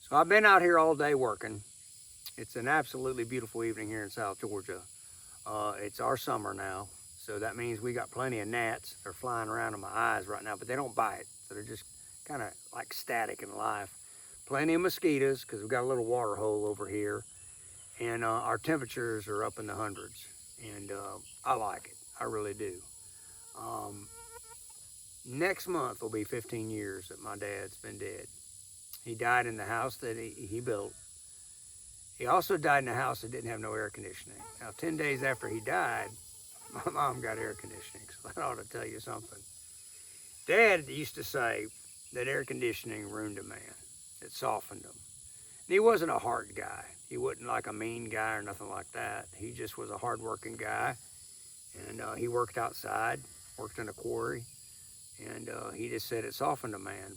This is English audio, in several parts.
So I've been out here all day working. It's an absolutely beautiful evening here in South Georgia. It's our summer now, so that means we got plenty of gnats. They're flying around in my eyes right now, but they don't bite, so they're just kind of like static in life. Plenty of mosquitoes because we've got a little water hole over here, and our temperatures are up in the hundreds, and I like it. I really do. Next month will be 15 years that my dad's been dead. He died in the house that he built. He also died in a house that didn't have no air conditioning. Now, 10 days after he died, my mom got air conditioning, so that ought to tell you something. Dad used to say that air conditioning ruined a man. It softened him. And he wasn't a hard guy. He wasn't like a mean guy or nothing like that. He just was a hard-working guy, and he worked outside, worked in a quarry, and he just said it softened a man.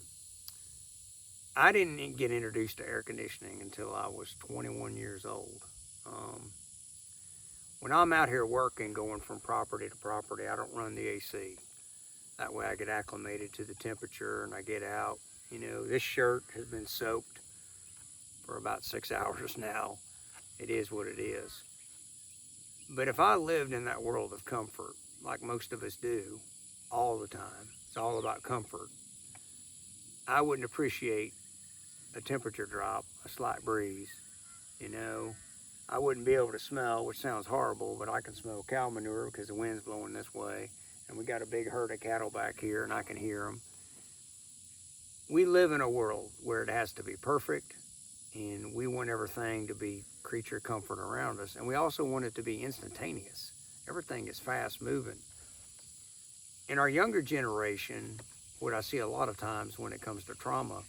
I didn't get introduced to air conditioning until I was 21 years old. When I'm out here working, going from property to property, I don't run the AC. That way I get acclimated to the temperature and I get out. You know, this shirt has been soaked for about 6 hours now. It is what it is. But if I lived in that world of comfort, like most of us do, all the time, it's all about comfort, I wouldn't appreciate a temperature drop, a slight breeze, you know. I wouldn't be able to smell, which sounds horrible, but I can smell cow manure because the wind's blowing this way. And we got a big herd of cattle back here and I can hear them. We live in a world where it has to be perfect, and we want everything to be creature comfort around us. And we also want it to be instantaneous. Everything is fast moving. In our younger generation, what I see a lot of times when it comes to trauma,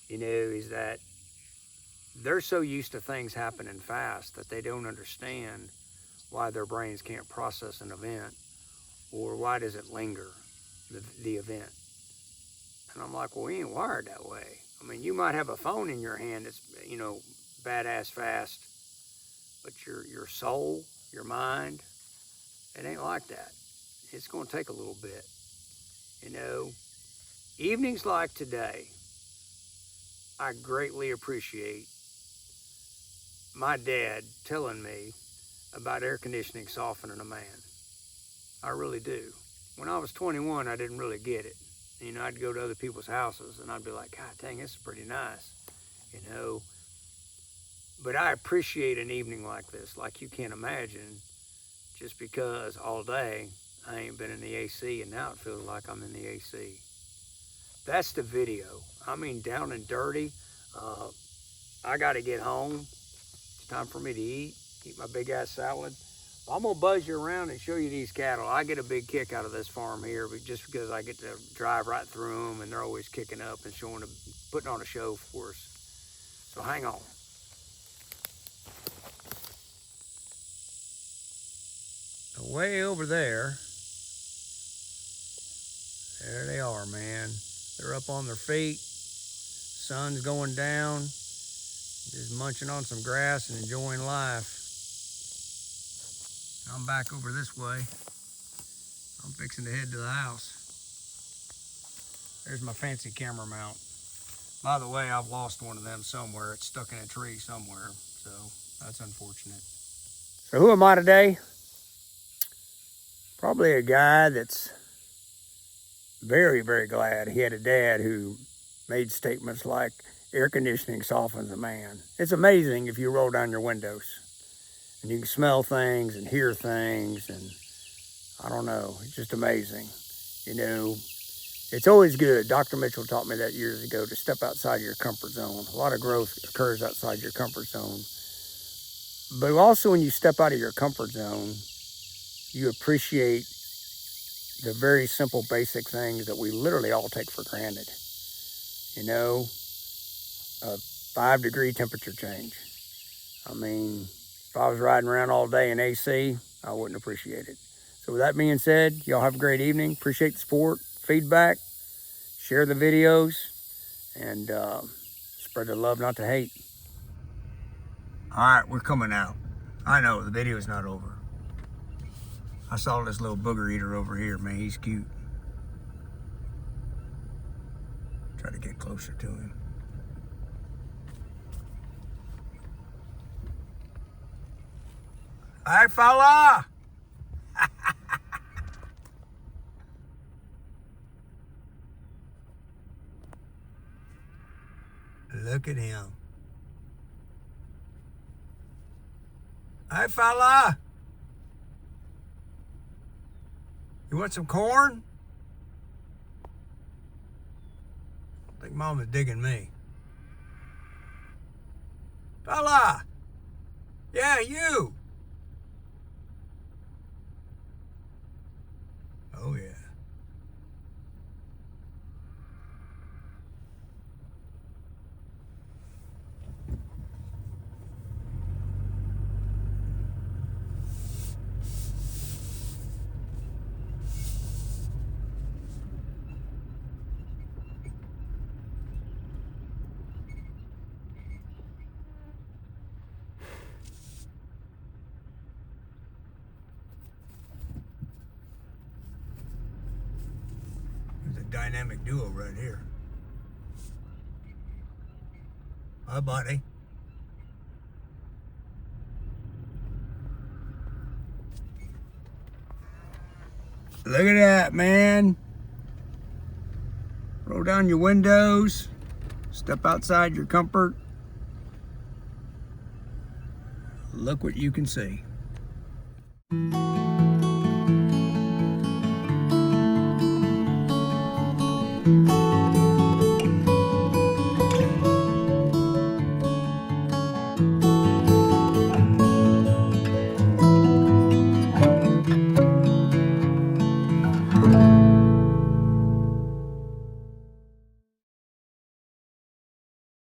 you know, is that they're so used to things happening fast that they don't understand why their brains can't process an event, or why does it linger, the event. And I'm like, well, we ain't wired that way. I mean, you might have a phone in your hand that's, you know, badass fast, but your soul, your mind, it ain't like that. It's going to take a little bit, you know. Evenings like today, I greatly appreciate my dad telling me about air conditioning softening a man. I really do. When I was 21, I didn't really get it. You know, I'd go to other people's houses and I'd be like, God dang, this is pretty nice, you know. But I appreciate an evening like this, like you can't imagine, just because all day I ain't been in the AC, and now it feels like I'm in the AC. That's the video. I mean, down and dirty. I got to get home. It's time for me to eat my big ass salad. I'm gonna buzz you around and show you these cattle. I get a big kick out of this farm here, but just because I get to drive right through them, and they're always kicking up and putting on a show for us. So hang on. Way over there they are, man. They're up on their feet. Sun's going down. Just munching on some grass and enjoying life. I'm back over this way. I'm fixing to head to the house. There's my fancy camera mount. By the way, I've lost one of them somewhere. It's stuck in a tree somewhere, so that's unfortunate. So who am I today? Probably a guy that's very, very glad he had a dad who made statements like, air conditioning softens a man. It's amazing if you roll down your windows and you can smell things and hear things, and I don't know, it's just amazing. You know, it's always good. Dr. Mitchell taught me that years ago, to step outside your comfort zone. A lot of growth occurs outside your comfort zone. But also when you step out of your comfort zone, you appreciate the very simple, basic things that we literally all take for granted. You know, a 5-degree temperature change. I mean, if I was riding around all day in AC, I wouldn't appreciate it. So with that being said, y'all have a great evening. Appreciate the support, feedback, share the videos, and spread the love, not the hate. All right, we're coming out. I know, the video's not over. I saw this little booger eater over here, man, he's cute. Try to get closer to him. Hey, fella! Look at him. Hey, fella! You want some corn? I think Mama's digging me. Fella! Yeah, you! Oh, yeah. There's a dynamic duo right here. Hi, buddy. Look at that, man. Roll down your windows. Step outside your comfort. Look what you can see.